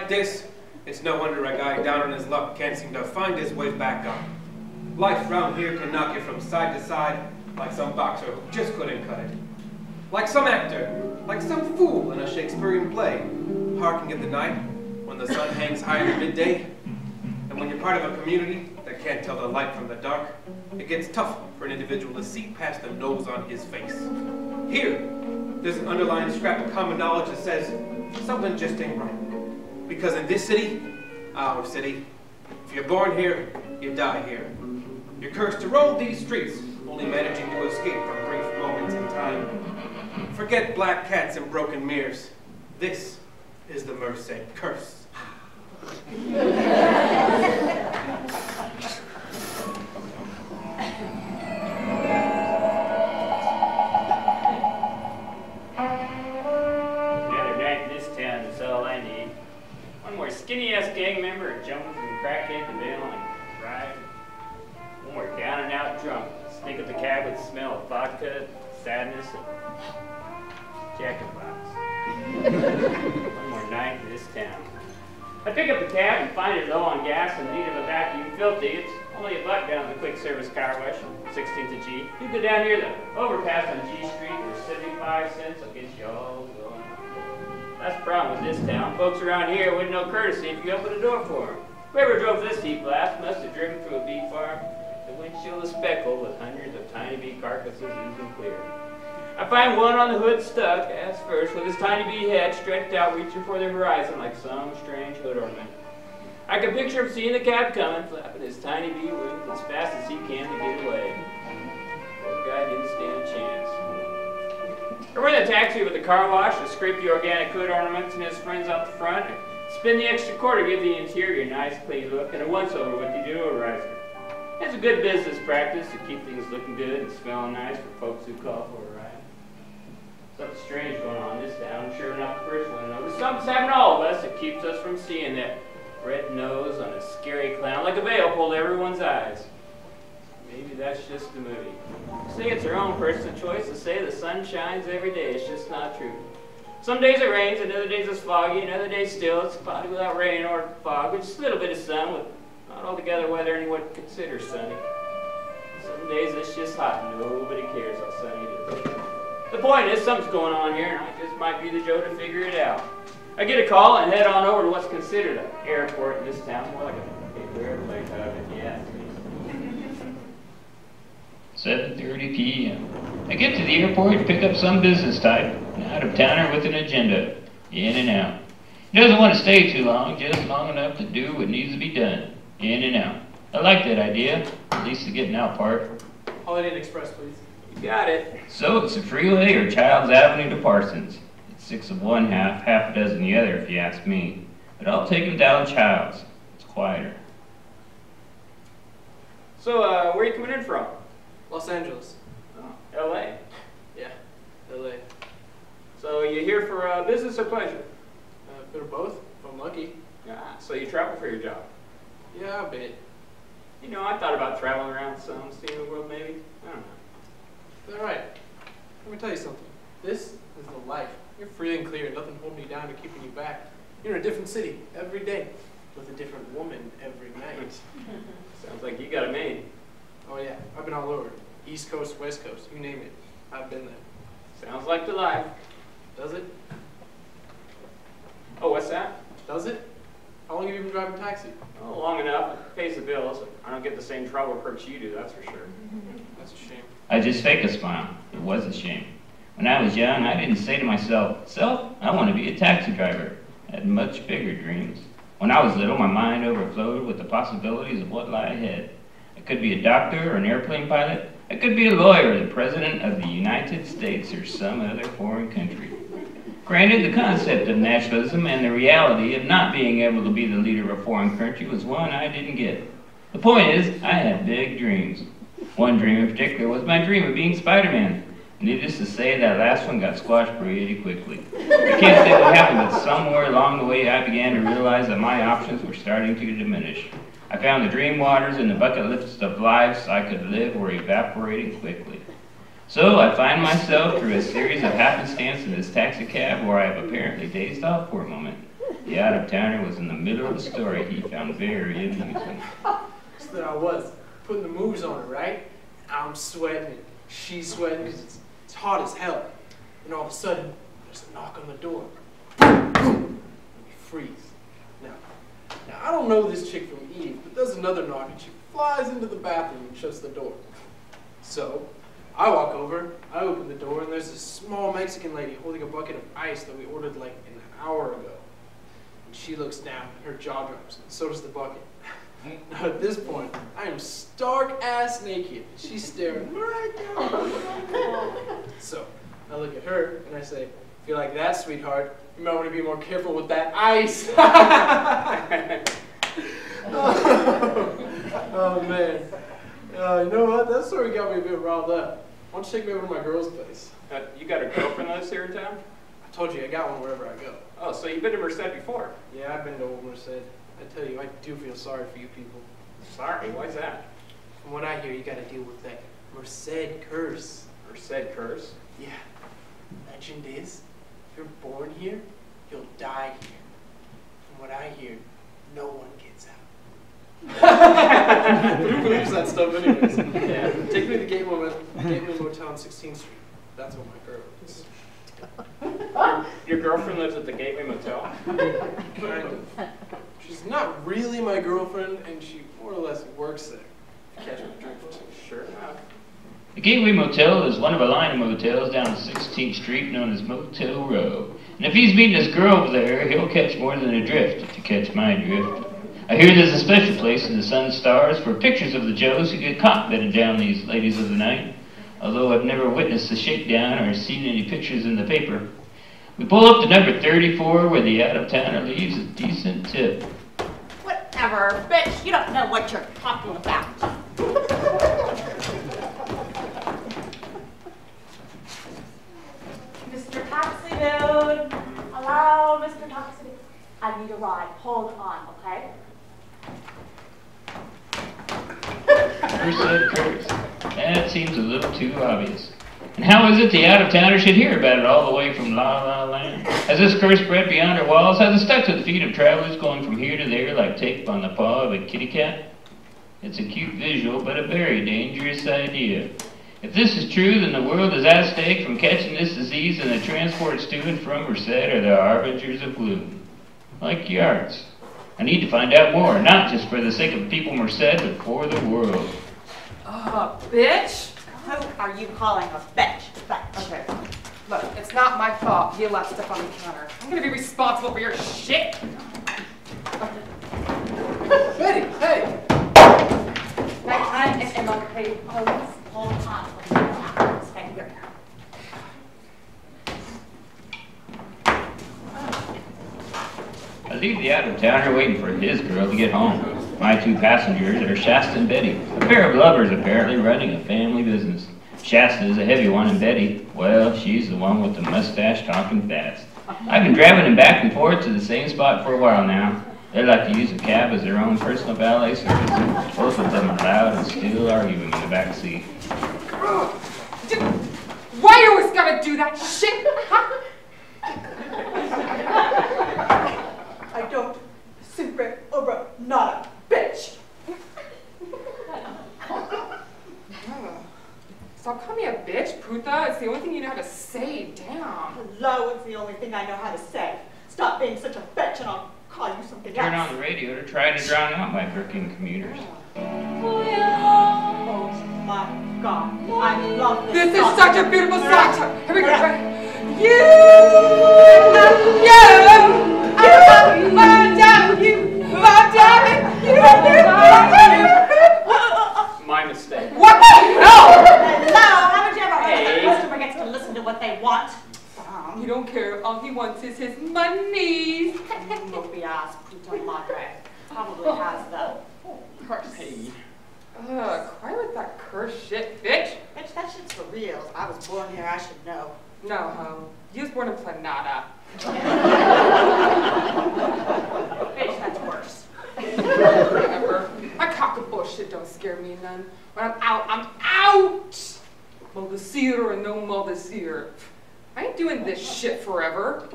like this, it's no wonder a guy down on his luck can't seem to find his way back up. Life round here can knock you from side to side like some boxer who just couldn't cut it. Like some actor, like some fool in a Shakespearean play, harking at the night when the sun hangs high in the midday. And when you're part of a community that can't tell the light from the dark, it gets tough for an individual to see past the nose on his face. Here, there's an underlying scrap of common knowledge that says something just ain't right. Because in this city, our city, if you're born here, you die here. You're cursed to roam these streets, only managing to escape from brief moments in time. Forget black cats and broken mirrors. This is the Merced curse. Skinny-ass gang member jumping from crackhead to bail and ride. One more down and out drunk. Sneak up the cab with the smell of vodka, sadness, and jack-in-the-box. One more night in this town. I pick up the cab and find it low on gas and in need of a vacuum. Filthy. It's only $1 down to the quick service car wash on 16th of G. You go down here, the overpass on G Street for 75 cents. I'll get you all going. That's the problem with this town. Folks around here wouldn't know courtesy if you opened the door for them. Whoever drove this heat blast must have driven through a bee farm. The windshield is speckled with hundreds of tiny bee carcasses oozing clear. I find one on the hood stuck, ass first, with his tiny bee head stretched out, reaching for the horizon like some strange hood ornament. I can picture him seeing the cab coming, flapping his tiny bee wings as fast as he can to get away. Poor guy didn't stand a chance. I rent a taxi with a car wash to scrape the organic hood ornaments and his friends out the front, and spend the extra quarter to give the interior a nice clean look and a once-over with the deodorizer. It's a good business practice to keep things looking good and smelling nice for folks who call for a ride. Something strange going on in this town. Sure enough, the first one to notice. Something's happening to all of us that keeps us from seeing that red nose on a scary clown like a veil pulled everyone's eyes. Maybe that's just the movie. Say it's our own personal choice to say the sun shines every day. It's just not true. Some days it rains, and other days it's foggy, and other days still it's cloudy without rain or fog, with just a little bit of sun with not altogether weather anyone would consider sunny. Some days it's just hot and nobody cares how sunny it is. The point is, something's going on here, and I just might be the Joe to figure it out. I get a call and head on over to what's considered an airport in this town, more like a paper airplane hub, if you ask me. 7:30 p.m. I get to the airport and pick up some business type, an out-of-towner with an agenda, in and out. He doesn't want to stay too long, just long enough to do what needs to be done, in and out. I like that idea, at least the getting out part. Holiday Inn Express, please. You got it. So it's a freeway or Childs Avenue to Parsons. It's 6 of one, half a dozen the other, if you ask me. But I'll take him down Childs. It's quieter. So, where are you coming in from? Los Angeles. Oh, L.A. Yeah, L.A. So you here for business or pleasure? A bit of both, if I'm lucky. Ah, so you travel for your job? Yeah, a bit. You know, I thought about traveling around some, seeing the world maybe. I don't know. All right. Let me tell you something. This is the life. You're free and clear, nothing holding you down or keeping you back. You're in a different city every day with a different woman every night. Sounds like you got it made. Oh yeah, I've been all over. East Coast, West Coast, you name it. I've been there. Sounds like the life. Does it? Oh, what's that? Does it? How long have you been driving taxi? Oh, long enough. It pays the bills. I don't get the same travel perks you do, that's for sure. That's a shame. I just fake a smile. It was a shame. When I was young, I didn't say to myself, "Self, I want to be a taxi driver." I had much bigger dreams. When I was little, my mind overflowed with the possibilities of what lie ahead. I could be a doctor or an airplane pilot. I could be a lawyer or the president of the United States or some other foreign country. Granted, the concept of nationalism and the reality of not being able to be the leader of a foreign country was one I didn't get. The point is, I had big dreams. One dream in particular was my dream of being Spider-Man. Needless to say, that last one got squashed pretty quickly. I can't say what happened, but somewhere along the way I began to realize that my options were starting to diminish. I found the dream waters and the bucket lists of lives I could live were evaporating quickly. So I find myself through a series of happenstance in this taxi cab where I have apparently dazed off for a moment. The out-of-towner was in the middle of a story he found very amusing. So there I was, putting the moves on her, right? I'm sweating, and she's sweating because it's hot as hell. And all of a sudden, there's a knock on the door. And we freeze. Now, I don't know this chick from Eve, but there's another knock, and she flies into the bathroom and shuts the door. So, I walk over, I open the door, and there's this small Mexican lady holding a bucket of ice that we ordered like an hour ago. And she looks down, and her jaw drops, and so does the bucket. Now at this point, I am stark-ass naked. She's staring right down. So, I look at her, and I say, if you like that, sweetheart, you might want to be more careful with that ice. Oh, man. You know what? That story got me a bit riled up. Why don't you take me over to my girl's place? You got a girlfriend that lives here in town? I told you, I got one wherever I go. Oh, so you've been to Merced before? Yeah, I've been to Old Merced. I tell you, I do feel sorry for you people. Sorry, why's that? From what I hear, you gotta deal with that Merced curse. Merced curse? Yeah. Legend is, if you're born here, you'll die here. From what I hear, no one gets out. Who believes that stuff anyways? Yeah. Take me to the Gateway Motel on 16th Street. That's what my girl is. Your girlfriend lives at the Gateway Motel? Kind of. She's not really my girlfriend, and she more or less works there. Catch my drift. Sure enough. The Gateway Motel is one of a line of motels down 16th Street known as Motel Row. And if he's meeting his girl over there, he'll catch more than a drift, if you catch my drift. I hear there's a special place in the Sun Stars for pictures of the Joes who get caught bedding down these ladies of the night. Although I've never witnessed a shakedown or seen any pictures in the paper. We pull up to number 34 where the out-of-towner leaves a decent tip. Whatever, bitch, you don't know what you're talking about. Mr. Taxi Dude. Hello, Mr. Taxi Dude. I need a ride. Hold on, okay? Merced curse. That seems a little too obvious. And how is it the out-of-towner should hear about it all the way from La La Land? Has this curse spread beyond our walls? Has it stuck to the feet of travelers going from here to there like tape on the paw of a kitty cat? It's a cute visual, but a very dangerous idea. If this is true, then the world is at stake from catching this disease, and the transports to and from Merced are the harbingers of gloom. Like yards. I need to find out more, not just for the sake of people Merced, but for the world. Bitch? Who are you calling a bitch? Okay, look, it's not my fault you left stuff on the counter. I'm gonna be responsible for your shit. Betty, hey! Nighttime and okay, please hold on. Stay here. I leave the out-of-towner waiting for his girl to get home. My two passengers are Shasta and Betty, a pair of lovers apparently running a family business. Shasta is a heavy one, and Betty, well, she's the one with the mustache talking fast. I've been driving them back and forth to the same spot for a while now. They like to use a cab as their own personal valet service. Both of them are loud and still arguing in the back seat. Why you always gotta do that shit? I don't super over not a bitch. Stop calling me a bitch, puta. It's the only thing you know how to say. Damn. Hello is the only thing I know how to say. Stop being such a bitch and I'll call you something else. Turn on the radio to try to drown out my working commuters. Oh my God, I love this This song. is such a beautiful song. Here we go. You, My mistake. What the hell? Hello, haven't you ever heard Hey. that the customer gets to listen to what they want? You don't care. All he wants is his money. Loopy ass puta madre probably has the curse. Hey. Quiet with that curse shit, bitch. Bitch, that shit's for real. I was born here, I should know. No, you was born in Planada. Bitch, that's worse. Whatever. My cock of bullshit don't scare me none. When I'm out, I'm out! Maldecir or no, Maldecir. I ain't doing this shit forever.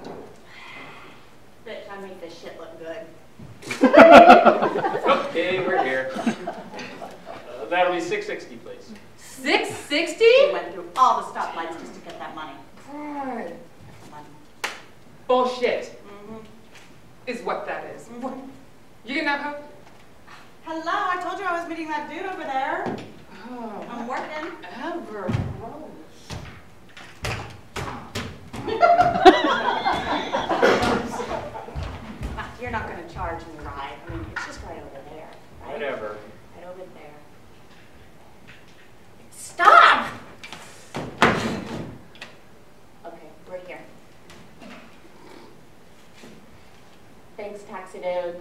Bitch, I make this shit look good. Okay, we're here. That'll be $6.60, please. $6.60? She went through all the stoplights just to get that money. God. Money. Bullshit Mm-hmm. is what that is. Mm-hmm. You getting that hoe? Hello, I told you I was meeting that dude over there. Oh, I'm working. ever gross. You're not going to charge me a ride. I mean, it's just right over there, right? Whatever. Right over there. Stop! Okay, we're here. Thanks, taxi dude.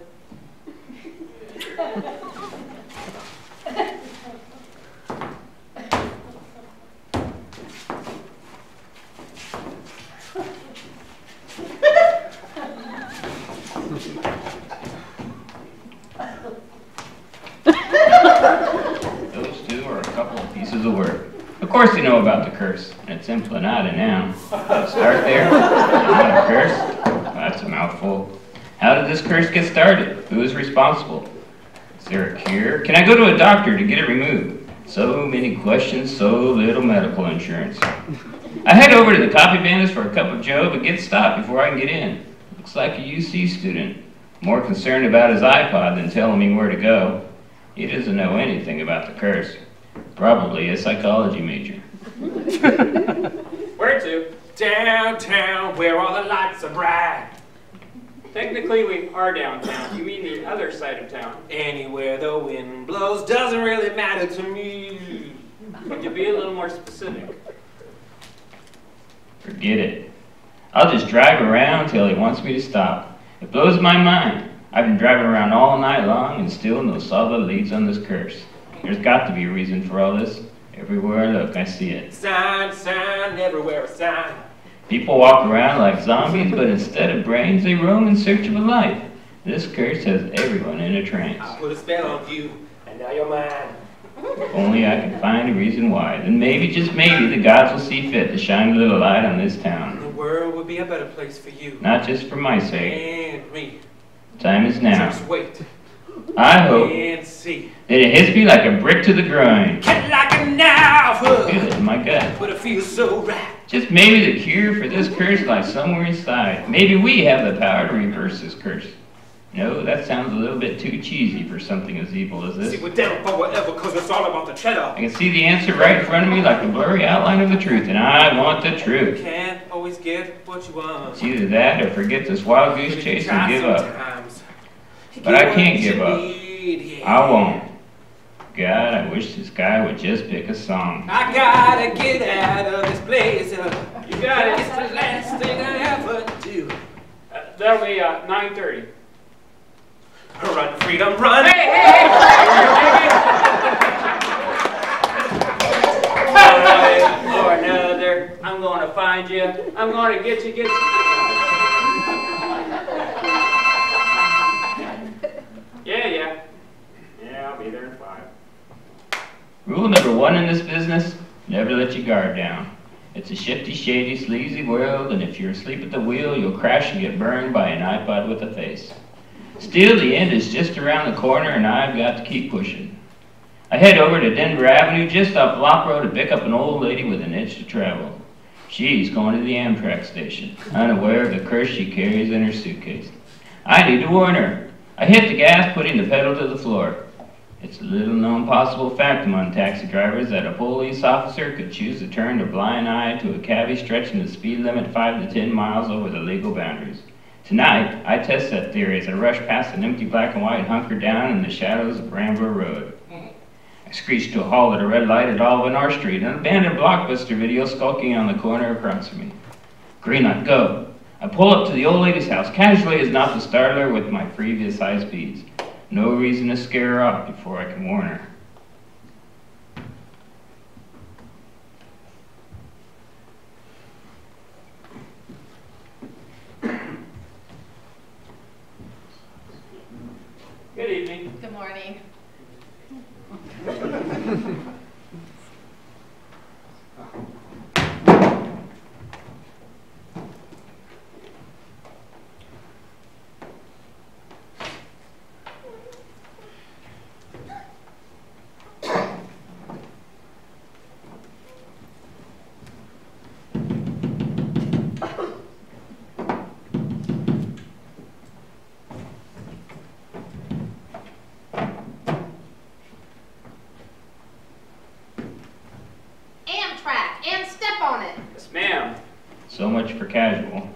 Those two are a couple of pieces of work. Of course you know about the curse, and it's implanata now. Start there. Not a curse. That's a mouthful. How did this curse get started? Who is responsible? Is there a cure? Can I go to a doctor to get it removed? So many questions, so little medical insurance. I head over to the coffee bandits for a cup of joe, but get stopped before I can get in. Looks like a UC student. More concerned about his iPod than telling me where to go. He doesn't know anything about the curse. Probably a psychology major. Where to? Downtown, where all the lights are bright. Technically, we are downtown. You mean the other side of town. Anywhere the wind blows doesn't really matter to me. Could you be a little more specific? Forget it. I'll just drive around till he wants me to stop. It blows my mind. I've been driving around all night long and still no solid leads on this curse. There's got to be a reason for all this. Everywhere I look, I see it. Sign, sign, everywhere a sign. People walk around like zombies, but instead of brains, they roam in search of a life. This curse has everyone in a trance. I put a spell on you, and now you're mine. If only I could find a reason why. Then maybe, just maybe, the gods will see fit to shine a little light on this town. The world would be a better place for you. Not just for my sake. And me. Time is now. Just wait. I hope And see. that it hits me like a brick to the groin. Cut like a knife. Feel it in my gut. But it feels so right. Just maybe the cure for this curse lies somewhere inside. Maybe we have the power to reverse this curse. No, that sounds a little bit too cheesy for something as evil as See, this. we're down for whatever, cause it's all about the cheddar. I can see the answer right in front of me like a blurry outline of the truth, and I want the You truth. can't always get what you want. It's either that or forget this wild goose But you chase try and give up. sometimes to But get I can't what you give up. need, yeah. I won't. God, I wish this guy would just pick a song. I gotta get out of this place. You got it. It's the last thing I ever do. That'll be 9:30. Run, freedom, run! Hey, hey, hey! Or another. I'm going to find you. I'm going to get you, Yeah, I'll be there in 5. Rule number 1 in this business, never let your guard down. It's a shifty, shady, sleazy world, and if you're asleep at the wheel, you'll crash and get burned by an iPod with a face. Still, the end is just around the corner, and I've got to keep pushing. I head over to Denver Avenue, just off Block Road, to pick up an old lady with an itch to travel. She's going to the Amtrak station, unaware of the curse she carries in her suitcase. I need to warn her. I hit the gas, putting the pedal to the floor. It's a little-known possible fact among taxi drivers that a police officer could choose to turn a blind eye to a cabbie stretching the speed limit 5 to 10 miles over the legal boundaries. Tonight, I test that theory as I rush past an empty black and white hunker down in the shadows of Rambler Road. I screech to a halt at a red light at Olive R Street, an abandoned Blockbuster video skulking on the corner across from me. Green light, go. I pull up to the old lady's house, casually as not to startle her with my previous high speeds. No reason to scare her off before I can warn her. Good evening. Good morning. So much for casual.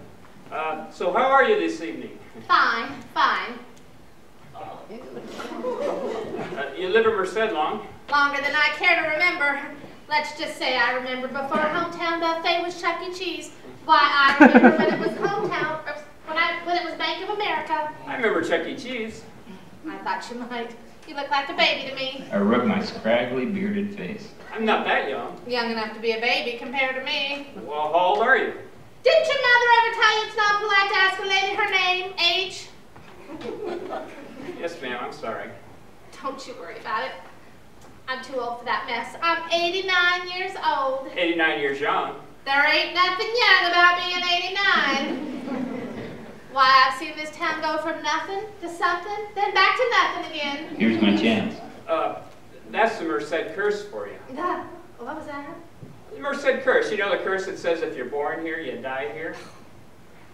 So how are you this evening? Fine, fine. You live in Merced long? Longer than I care to remember. Let's just say I remember before hometown buffet was Chuck E. Cheese. Why, I remember when it was hometown, or when it was Bank of America. I remember Chuck E. Cheese. I thought you might. You look like a baby to me. I rubbed my scraggly, bearded face. I'm not that young. Young enough to be a baby compared to me. Well, how old are you? Didn't your mother ever tell you it's not polite to ask a lady her name, age? Yes, ma'am, I'm sorry. Don't you worry about it. I'm too old for that mess. I'm 89 years old. 89 years young. There ain't nothing young about being 89. Why, I've seen this town go from nothing to something, then back to nothing again. Here's my chance. That's the Merced curse for you. What was that? The Merced curse. You know the curse that says if you're born here, you die here?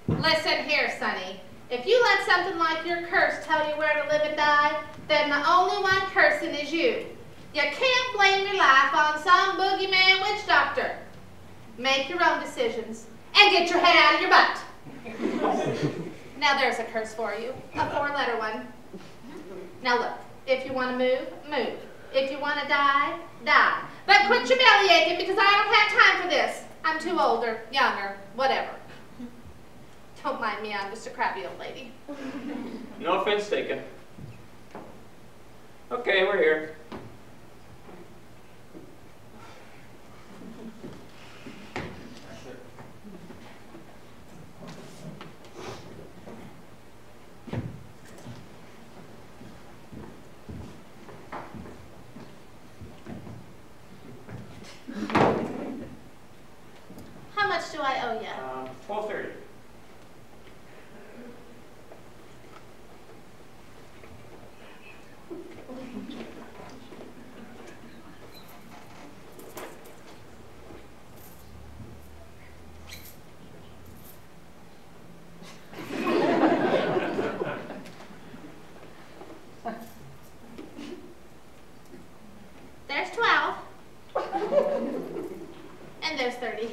Listen here, Sonny. If you let something like your curse tell you where to live and die, then the only one cursing is you. You can't blame your life on some boogeyman witch doctor. Make your own decisions and get your head out of your butt. Now there's a curse for you, a 4-letter one. Now look, if you want to move, move. If you want to die, die. But quit your belly aching because I don't have time for this. I'm too old or younger, whatever. Don't mind me, I'm just a crabby old lady. No offense taken. Okay, we're here. How much do I owe you? $12.30. There's 12. And there's 30.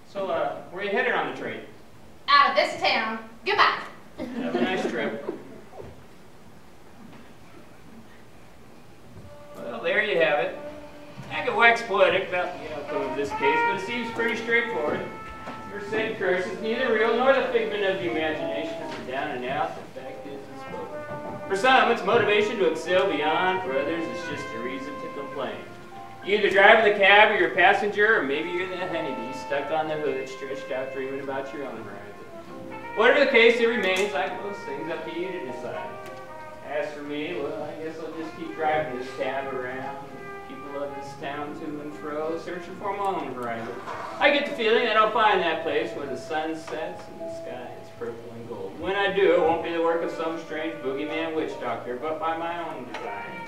So, where are you headed on the train? Out of this town. Goodbye. Have a nice trip. Well, there you have it. I could wax poetic about the outcome of this case, but it seems pretty straightforward. Merced curse is neither real nor the figment of the imagination. It's down and out. The fact is, it's spoken. For some, it's motivation to excel beyond. For others, it's just a reason to complain. You either drive in the cab or you're a passenger, or maybe you're the honeybee stuck on the hood, stretched out dreaming about your own horizon. Whatever the case, it remains like those things up to you to decide. As for me, well, I guess I'll just keep driving this cab around. People of this town to and fro, searching for my own horizon. I get the feeling that I'll find that place where the sun sets and the sky is purple and gold. When I do, it won't be the work of some strange boogeyman witch doctor, but by my own design.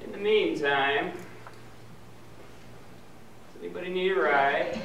In the meantime, does anybody need a ride?